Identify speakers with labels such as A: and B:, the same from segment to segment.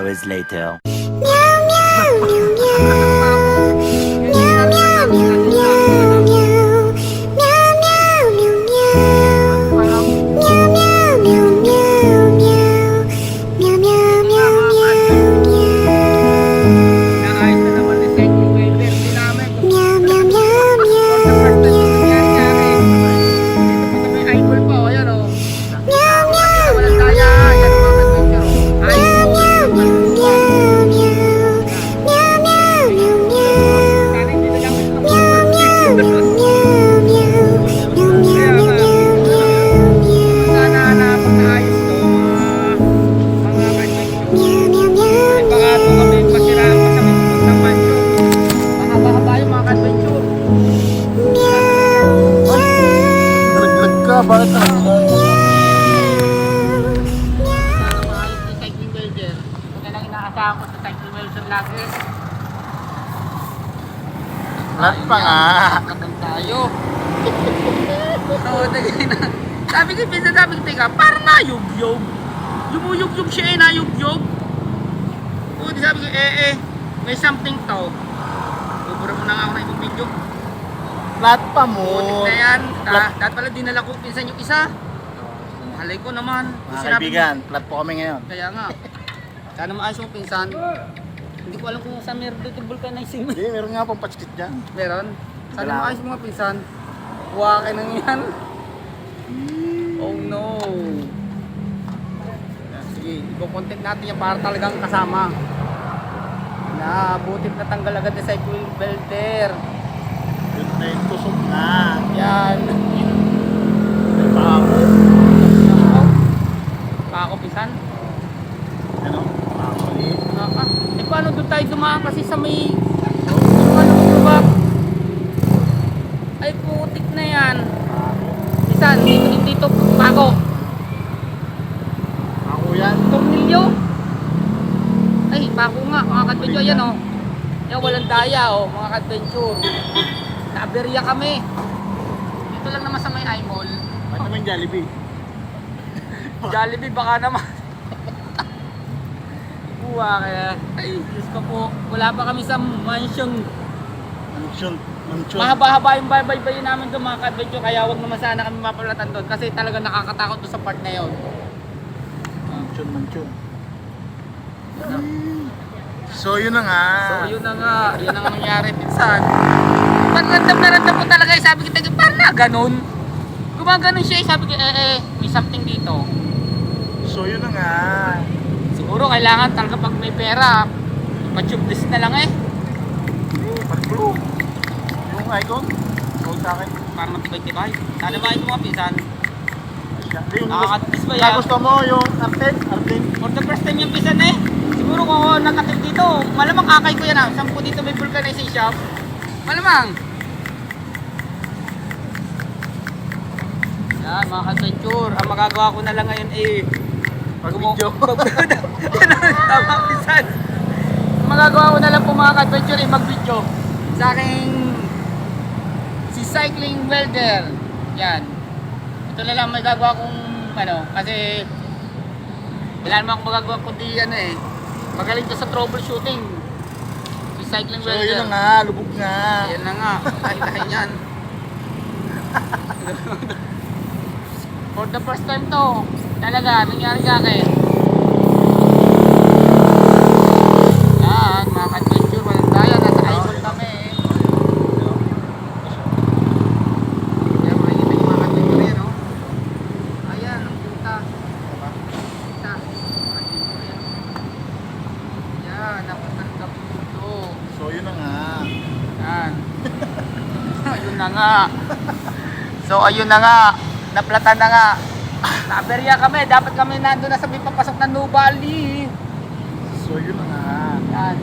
A: hours later.
B: Naayos na naman ni Cycling Welder. Hindi namin. For the first time ito nangyari sa akin. Dito po sa may eyeball po. Ayan o. Walang daya. Ayan o mga adventure. Eyeball. Sana hindi na gamit ng sana napag-ayos to mga adventure. Baka ito kami pasiraan pa sa may tubig ng mansion. Mahaba-haba yung mga adventure.
C: Naglag ka, bakit na?
B: Sana maayos ni Cycling Welder. Kaya lang inaasahan ko sa Cycling Welder lagi.
C: Lahat pa nga.
B: Katang tayo. Oo, tagay na. Sabi ko, pinsan sabi ko, teka, parang nayugyog. Lumuyugyog siya nayugyog. Oo, di sabi ko, may something to. Bubura mo na nga ako na itong video.
C: Lahat pa
B: Putik
C: mo.
B: na yan.
C: Plat-
B: Dahil pala dinala ko pinsan yung isa. Mahalay ko naman.
C: Mga
B: Sinabi
C: kaibigan, flat po kami ngayon.
B: mo- Kaya nga. Sana maayos mo pinsan. Hindi ko alam kung saan meron dito vulcanizing.
C: Hindi, meron nga pong patskit dyan.
B: Meron. Sana
C: Wala.
B: maayos mga pinsan. Huwa kayo nang yan. Oh no. Yan, sige, i-content natin yan para talagang kasama. Na butit na tanggal agad ni Cycling Welder.
C: Yun na yung tusok na.
B: Yan.
C: May pako.
B: Pako pinsan.
C: Ano? Pako ulit.
B: Eh paano doon tayo dumaan kasi sa may yung ano ba? Ay putik na yan.
C: Pako.
B: Pinsan, dito pako.
C: Pako yan.
B: Tornilyo. Ay, pako nga, mga kadventure, ayan o. Yan, walang daya o, mga kadventure. Naaberya kami. Dito lang naman sa may eyeball.
C: Ba't naman Jollibee?
B: Jollibee, baka naman. Buwa kaya. Ay, Diyos ko po. Wala pa kami sa mansion.
C: Mansion. Mansion.
B: Mahaba-haba yung baybayin namin doon, mga kadventure. Kaya wag naman sana kami mapalatan doon. Kasi talaga nakakatakot doon sa part na yun.
C: Mansion, mansion. So yun na nga.
B: So yun na nga, yun ang nangyari pinsan. Random na random po talaga, sabi kita, parang na ganun. Gumaganon siya, sabi ko, may something dito.
C: So yun na nga.
B: Siguro kailangan talaga pag may pera, pa-tubeless na lang
C: Pag-blue. Yung icon. Huwag sa akin.
B: para matibay-tibay. Sana ba ito mga pinsan?
C: Yung
B: Nakakatis ba yan?
C: gusto mo yung Arten? Arten?
B: For the first time yung pinsan siguro kung ako nakatip dito, malamang kakay ko yan Saan po dito may vulcanizing shop? Malamang. Yan mga ka-adventure, ang magagawa ko na lang ngayon
C: Pag-video.
B: Tama pinsan. Ang magagawa ko na lang po mga ka-adventure mag-video sa aking si Cycling Welder. Yan. Ito na lang magagawa kong kasi wala naman akong magagawa kundi magaling to sa troubleshooting. Si Cycling
C: So
B: Welder.
C: yun na nga. Lubog nga.
B: Yan na nga. Tayo yan. For the first time to, talaga, nangyari sa akin. Yan, mga ka-adventure, walang daya, nasa eyeball kami Yan, makikita yung mga ka-adventure yan, Ayan, ang puta. Kita. Yan, napatanggap dito.
C: So yun na nga.
B: Yan. Ayun na nga. So ayun na nga. Naplatan na nga. Naaberya kami. Dapat kami nandun na sa may papasok ng Nubali.
C: So yun na nga.
B: Yan.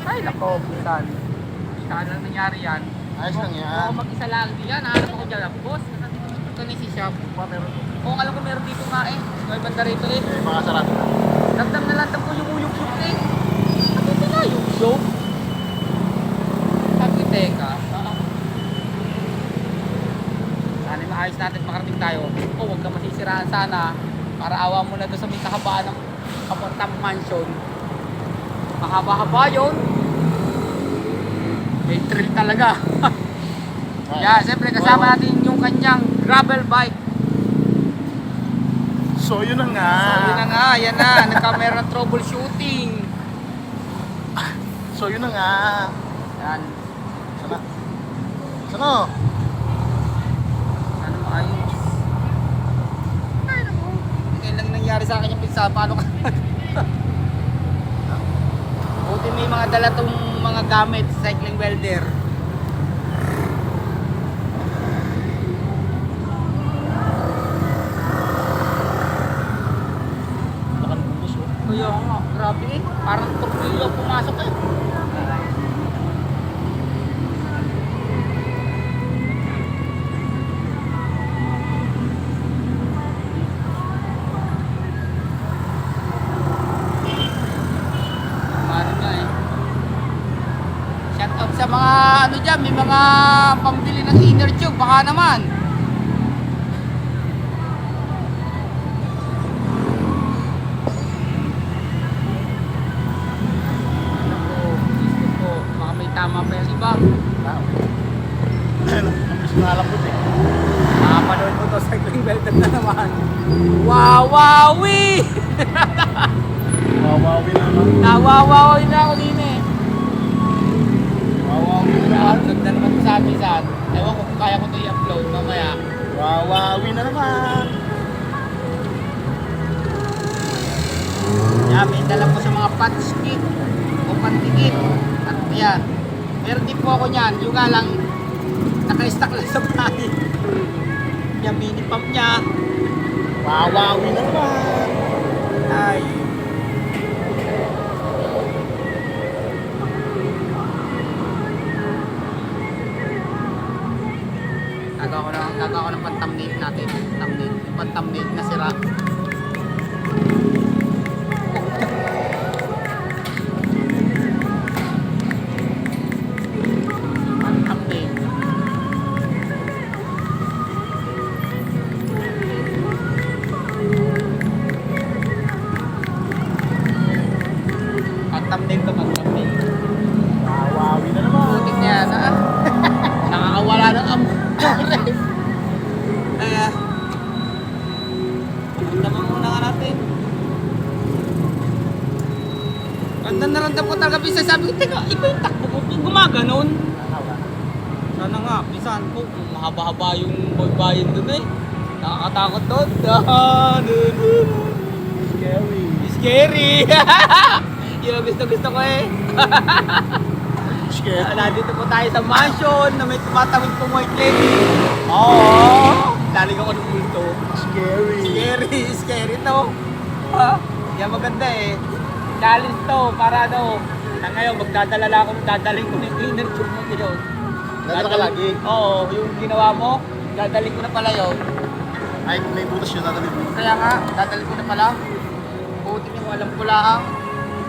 B: Ay nako, busan. Saan lang nangyari yan?
C: Ayos lang yan.
B: Ako mag-isa lang diyan. Nahanap ako dyan. Boss, ito ni si shop. Kung alam ko meron dito nga may banda rito
C: Mga sarado na.
B: Damdam na lang po yung uyog-uyog Ano ito na yung uyog? Sabi, teka. Sana maayos natin makarating tayo. Huwag ka masisiraan sana. Para na doon sa may kahabaan ng Kaportang Mansion. Mahaba-haba yun. May thrill talaga. Yeah, siyempre kasama natin yung kanyang gravel bike.
C: So yun na nga.
B: So yun na nga, yan na. Nagka-meron ng troubleshooting.
C: So yun na nga.
B: Yan.
C: Sana. Sana.
B: Ano maayos? Ay, naku. Ngayon lang nangyari sa akin yung pizza. Paano ka? Buti may mga dala tong mga gamit, cycling welder.
C: Lakan bubos oh.
B: Kaya nga, grabe eh. Parang tornilyo ang pumasok eh. Ano nga eh. Shout out sa mga ano dyan, may mga pambili ng inner tube, baka naman. Baka may tama pa yung iba.
C: Ang gusto na alam ko eh.
B: Makapanood mo to, cycling welder na naman. Wawawi!
C: Wawawi na naman.
B: Nawawawi na ako din eh.
C: Wawawi na naman.
B: Upload na naman sa amin saan. Ewan ko kung kaya ko ito i-upload mamaya.
C: Wawawi na naman.
B: Yan, may dala po sa mga patch kit o pantikit. At yan, meron din po ako niyan. Yung nga lang, naka-stack lang sa bahay. Yung mini pump niya.
C: Wawawi na naman.
B: Ay. Gagawa ko ng pan-thumbnail natin. Thumbnail. Yung pan-thumbnail na sira. Pan-thumbnail. Pan-thumbnail to, pan-thumbnail.
C: Wawawi na naman.
B: Putik niya yan, ha? Nakakawala ng amo. Kaya, naman muna nga natin. Ganda naramdam ko talaga, bisa sabi ko, teka, iba yung takbo ko, gumaganon. Sana nga, bisan ko, kung mahaba-haba yung bayan doon eh. Nakakatakot doon.
C: Scary.
B: Scary! Yun ang gusto ko eh.
C: Scary.
B: Nandito po tayo sa mansion na may tumatawid pong white lady. Oo! Daling ako ng multo.
C: Scary.
B: Scary to. Ha? Yan maganda eh. Challenge to para ano. Na ngayon magdadala ako, dadaling ko ng cleaner tube mo yun.
C: Dadala ka lagi?
B: Oo, yung ginawa mo, dadaling ko na pala yun.
C: Ay, may butas yun natin.
B: Kaya nga, dadaling ko na pala. Buti niyo, alam ko lang.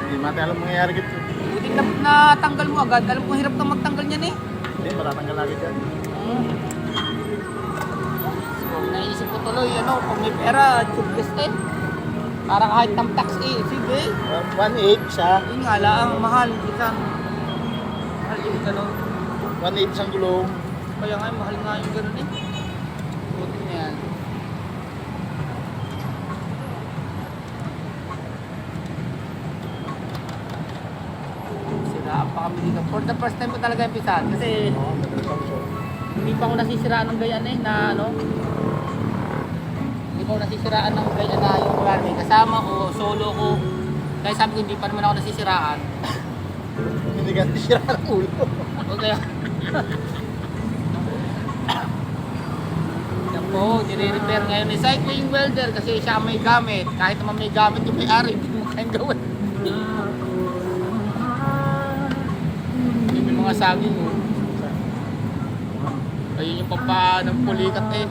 C: Hindi natin alam mangyayari dito.
B: Buti na natanggal mo agad. Alam ko hirap kang magtanggal niyan eh.
C: Hindi, matatanggal lagi dyan.
B: So, naisip ko tuloy, ano, kung may pera, tubeless eh. Para kahit ng tax eh. Sige.
C: 1.8 siya.
B: Yun nga lang, mahal. Isang, mahal yung gano'n.
C: 1.8 isang gulong.
B: Kaya nga, mahal nga yung gano'n eh. Buti na yan. Siraan pa kami dito. For the first time ko talaga impisan. Kasi
C: Oo, maganda.
B: hindi pa ako nasisiraan ng ganyan eh, na ano. Hindi pa ako nasisiraan ng ganyan na yung wala may kasama ko, solo ko. Kaya sabi ko, hindi pa naman ako nasisiraan.
C: Hindi ka sira ng ulo.
B: O kaya... Yan po, nire-repair ngayon ni Cycling Welder kasi siya may gamit. Kahit naman may gamit yung may-ari, hindi mo kayang gawin. Yung may mga saging mo. Ayun yung pampa ng pulikat eh.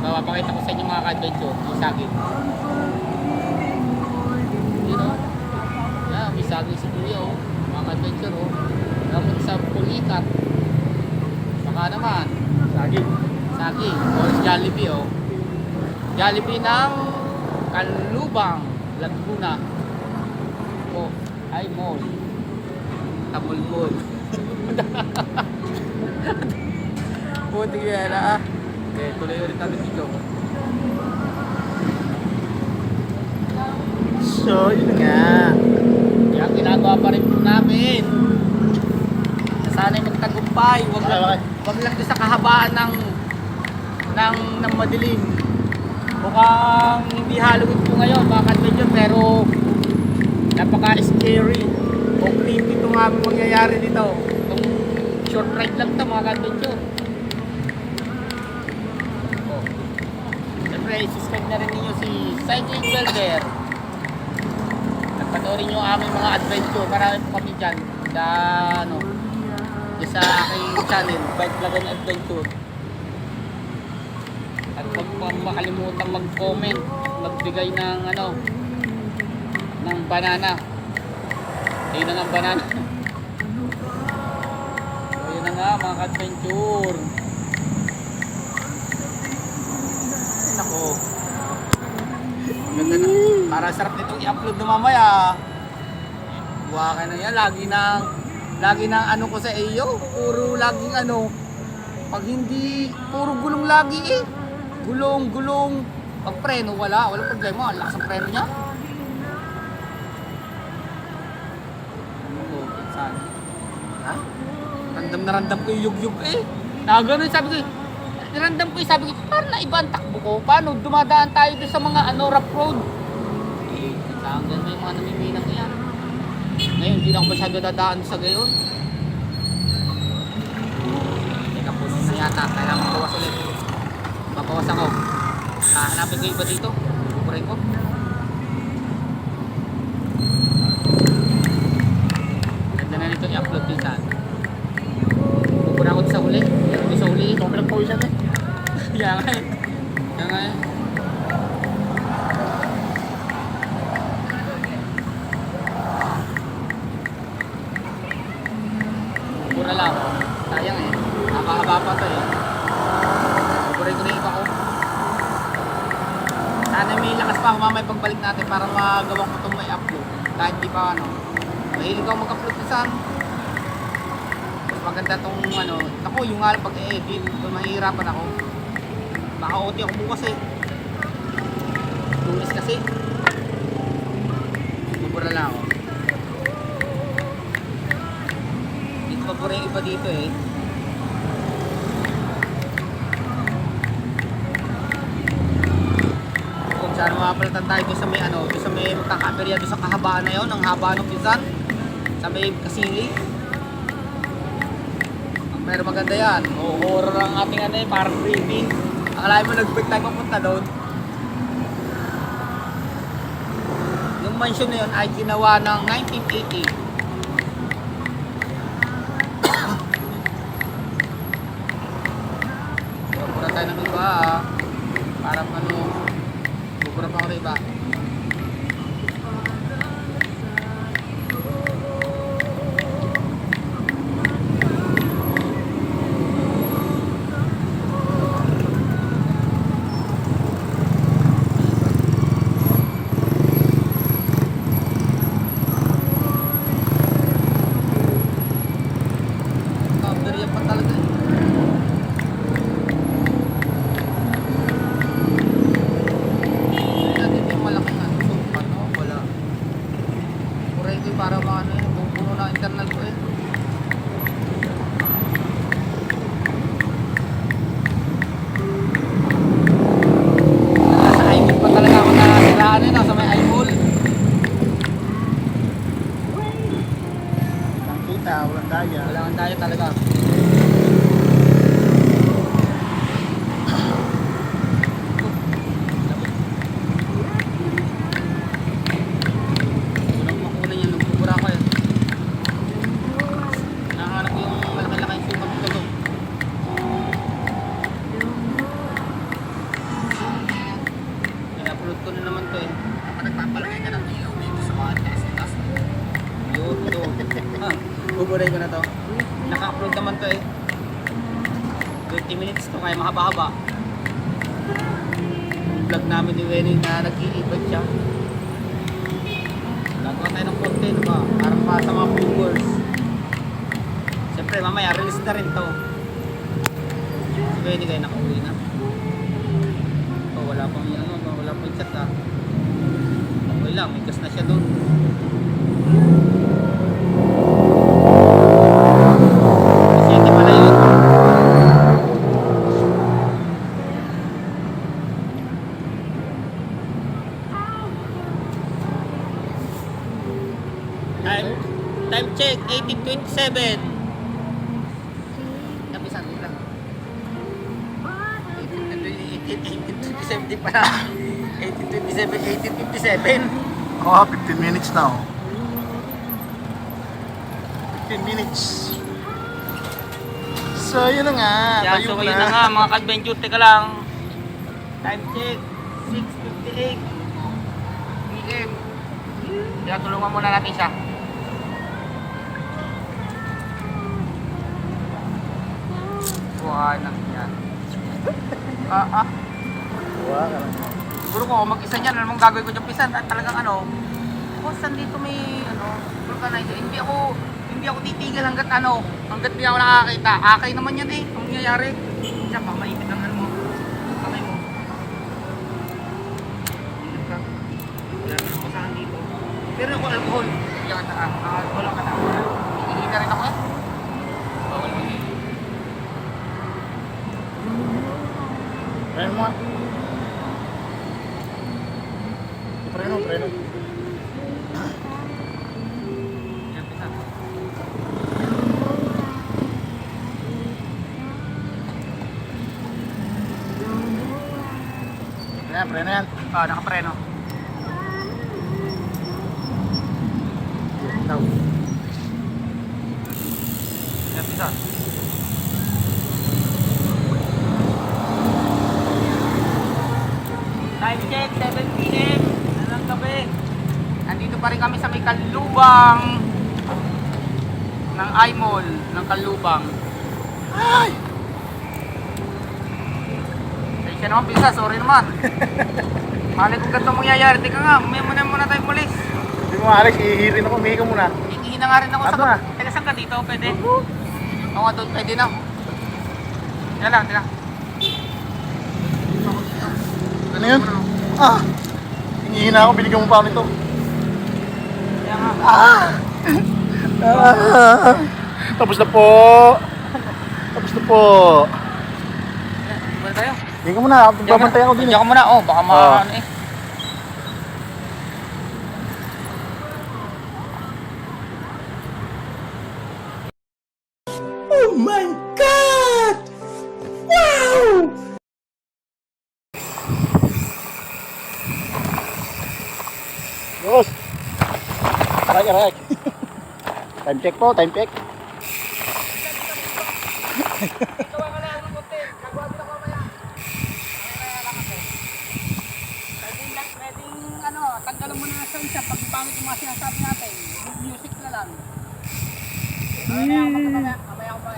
B: Mapapakita ko sa inyo mga ka-adventure, yung saging. Yun o. Yan, may saging si Kuya o. Mga ka-adventure o. Gamot sa pulikat. Baka naman.
C: Saging.
B: Saging. O Jollibee o. Jollibee ng Canlubang, Laguna. O, ay mall. Tamol mall. Buti yan ah. Okay, tuloy ulit natin dito.
C: So, yun nga.
B: Kaya ginagawa pa rin po namin. Sana'y magtagumpay. Wag lang doon sa kahabaan ng madilim. Mukhang hindi Halloween po ngayon mga ka-adventure, pero napaka-scary o creepy itong aming mangyayari dito. Itong short ride lang ito mga ka-adventure. Oh. Siyempre, subscribe na rin ninyo si Cycling Welder. Nagpanoorin nyo aming mga adventure. Marami po kami dyan sa, sa aking channel, Bike Vlog and Adventure. At huwag po makalimutan mag-comment, magbigay ng ng banana. Ayun na nga ang banana. So, yun na nga mga ka-adventure. Nako. Ganda na. Para sarap nitong i-upload na mamaya. Buwa ka na yan. Lagi nang ano ko sa iyo. Puro laging pag hindi, puro gulong lagi eh. Gulong. Pag preno, walang problema. Ang lakas ang preno niya. Oo, saan? Ha? Randam ko yung yug-yug eh. Nakagano'n, sabi ko, sabi ko, parang naiba ang takbo ko. Paano? Dumadaan tayo doon sa mga rough road. Eh, hanggang may mga namiminang yan. Ngayon, hindi na ako masyado dadaan sa gayon. Teka, puno na yata. Kailangan mabawas ulit. Mabawas ako. Hanapin ko iba dito. Bukurin ko. Ganda na nito i-upload minsan. Bukura ko sa uli. Ito sa uli.
C: Sobrang pawisan eh.
B: Kaya nga eh. Bukura lang. Sayang eh. Haba-haba pa to eh. Bukurin ko na iba ko. Sana may lakas pa ako mamay pagbalik natin para magawa ko itong may upload. Kahit di pa mahilig ako mag-upload na saan. Mas maganda itong ako yung nga lang pag-edit, mahihirapan ako. Baka OT ako bukas eh. Lunes kasi. Bubura lang ako. Hindi ko mabura yung iba dito eh. Kung saan mapapalitan tayo doon sa may doon sa may magkakaperya doon sa kahabaan na yun, ang haba ng pinsan. Sa may kasili. Pero maganda yan. Horror ang ating parang creepy. Akalain mo nag-break tayo papunta doon. Yung mansion na yun ay ginawa ng 1980. Bukura tayo ng iba parang bukura pa ako ng iba. Para puno na internal ko eh. Nasa eyeball pa talaga ako nakasiraan nasa may eyeball.
C: Walang kita, walang daya.
B: Kailangan tayo talaga. Ko na naman to eh. Nagpapalagay ka ng ilaw dito sa mga taas. Yun, ito. Buburay ko na to. Naka-upload naman to eh. 20 minutes to kaya mahaba-haba. vlog namin ni Wenny na nag-i-event siya. Gagawa tayo ng content ba? Parang para sa mga viewers. Siyempre mamaya release na rin to. Si Wenny kayo nakauwi na. Oh, wala pang wala pang chat ah. Okay lang, may gas na siya doon. Kasi hindi pala yun. Time check, 18:27. Napisan nila. 18:27 pala. 18:57.
C: Oh, 15 minutes now. 15 minutes. So, yun na nga.
B: Yan,
C: Tayo
B: so yun na nga mga ka-adventure. Teka lang. Time check, 6:58 PM. Kaya tulungan muna natin siya. Buwan na yan.
C: Buwa ka lang.
B: Siguro ko mag-isa niyan, ano mong gagawin ko dyan pisan? At talagang ano, saan dito may vulcanizer. Hindi ako titigil hanggat di ako nakakita. Akay naman yan eh, ang nangyayari. Diyan, baka maipit ang ano mo. Kamay mo. Ingat ka. Wala ka nang pasahan dito. Pero ako alcohol. Hindi ka alcohol ang kata. Hihina rin ako eh. Bawal mo eh.
C: Preno mo nga. Preno.
B: Yan, pisan.
C: Preno yan.
B: Nakapreno.
C: Now.
B: Yan, pisan. Time check, 7 PM. Anong gabi? Nandito pa rin kami sa may kalubang ng I-Mall, ng kalubang.
C: Ay!
B: Ay, siya naman, bisa, sorry naman. Mali kung ganito mangyayari. Teka nga, muna tayo pulis.
C: Hindi mo Alex, ihirin ako. Umihi ka muna.
B: Hihina nga rin ako
C: Ano na?
B: Teka, saan ka dito? Pwede? Oo nga doon, pwede na. Teka lang.
C: Ano yun? Ah! Hingihina ako. Binigyan mo pa ako nito.
B: Kaya nga.
C: Tapos na po.
B: Muna tayo.
C: Hindi ka muna. Babantay ako din.
B: Diyan ka muna. Oh, baka ano eh.
C: Oh my God! Wow! Boss! Aray. Time check po, time check.
B: Gawa ka lang ng konti. Gagawa ko na mamaya. Pwedeng tanggalan mo na ng sound siya pag pangit yung mga sinasabi natin. Music na lang. Mamaya ko.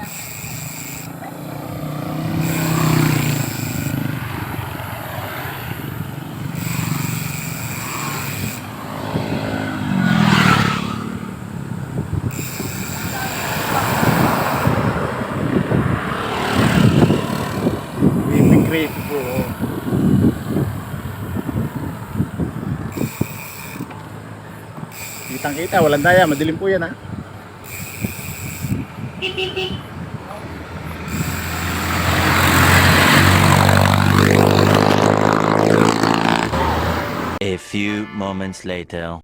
C: Great po. Kitang-kita, walang daya, madilim po yan ha.
A: A few moments later.